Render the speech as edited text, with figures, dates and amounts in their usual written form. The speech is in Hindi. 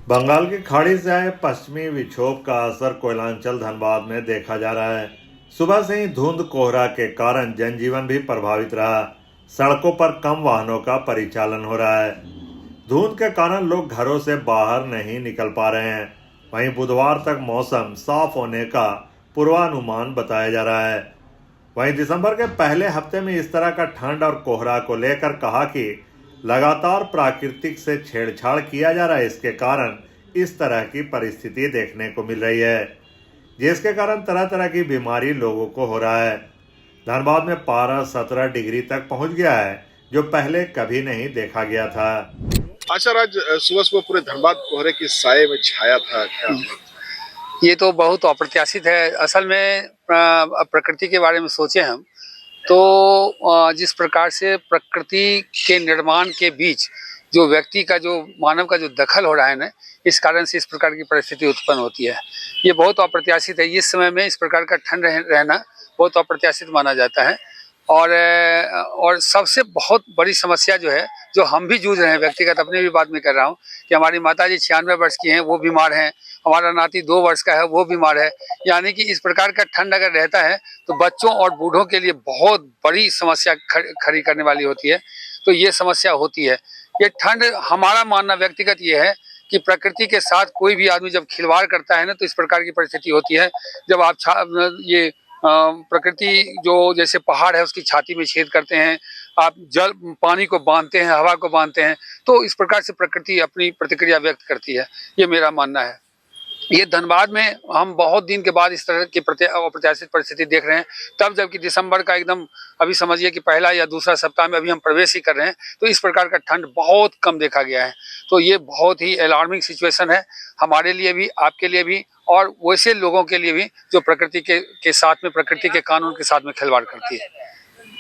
बंगाल की खाड़ी से आए पश्चिमी विक्षोभ का असर कोयलांचल धनबाद में देखा जा रहा है। सुबह से ही धुंध कोहरा के कारण जनजीवन भी प्रभावित रहा। सड़कों पर कम वाहनों का परिचालन हो रहा है। धुंध के कारण लोग घरों से बाहर नहीं निकल पा रहे हैं। वहीं बुधवार तक मौसम साफ होने का पूर्वानुमान बताया जा रहा है। वहीं दिसंबर के पहले हफ्ते में इस तरह का ठंड और कोहरा को लेकर कहा कि लगातार प्राकृतिक से छेड़छाड़ किया जा रहा है। इसके कारण इस तरह की परिस्थिति देखने को मिल रही है, जिसके कारण तरह तरह की बीमारी लोगों को हो रहा है। धनबाद में पारा 17 डिग्री तक पहुंच गया है, जो पहले कभी नहीं देखा गया था। अच्छा, आज सुबह सुबह पूरे धनबाद कोहरे की साए में छाया था क्या? ये तो बहुत अप्रत्याशित है। असल में प्रकृति के बारे में सोचे हम तो जिस प्रकार से प्रकृति के निर्माण के बीच जो व्यक्ति का जो मानव का जो दखल हो रहा है ना, इस कारण से इस प्रकार की परिस्थिति उत्पन्न होती है। ये बहुत अप्रत्याशित है। इस समय में इस प्रकार का ठंड रहना बहुत अप्रत्याशित माना जाता है। और सबसे बहुत बड़ी समस्या जो है, जो हम भी जूझ रहे हैं, व्यक्तिगत अपने भी बात में कर रहा हूँ कि हमारी माताजी 96 वर्ष की हैं, वो बीमार हैं। हमारा नाती 2 वर्ष का है, वो बीमार है। यानी कि इस प्रकार का ठंड अगर रहता है तो बच्चों और बूढ़ों के लिए बहुत बड़ी समस्या खड़ी करने वाली होती है। तो ये समस्या होती है। ये ठंड, हमारा मानना व्यक्तिगत ये है कि प्रकृति के साथ कोई भी आदमी जब खिलवाड़ करता है ना, तो इस प्रकार की परिस्थिति होती है। जब आप ये प्रकृति जो जैसे पहाड़ है उसकी छाती में छेद करते हैं, आप जल पानी को बांधते हैं, हवा को बांधते हैं, तो इस प्रकार से प्रकृति अपनी प्रतिक्रिया व्यक्त करती है। ये मेरा मानना है। ये धनबाद में हम बहुत दिन के बाद इस तरह की अप्रत्याशित परिस्थिति देख रहे हैं। तब जबकि दिसंबर का एकदम अभी समझिए कि पहला या दूसरा सप्ताह में अभी हम प्रवेश ही कर रहे हैं, तो इस प्रकार का ठंड बहुत कम देखा गया है। तो ये बहुत ही अलार्मिंग सिचुएशन है, हमारे लिए भी, आपके लिए भी, और वैसे लोगों के लिए भी जो प्रकृति के साथ में, प्रकृति के कानून के साथ में खिलवाड़ करती है।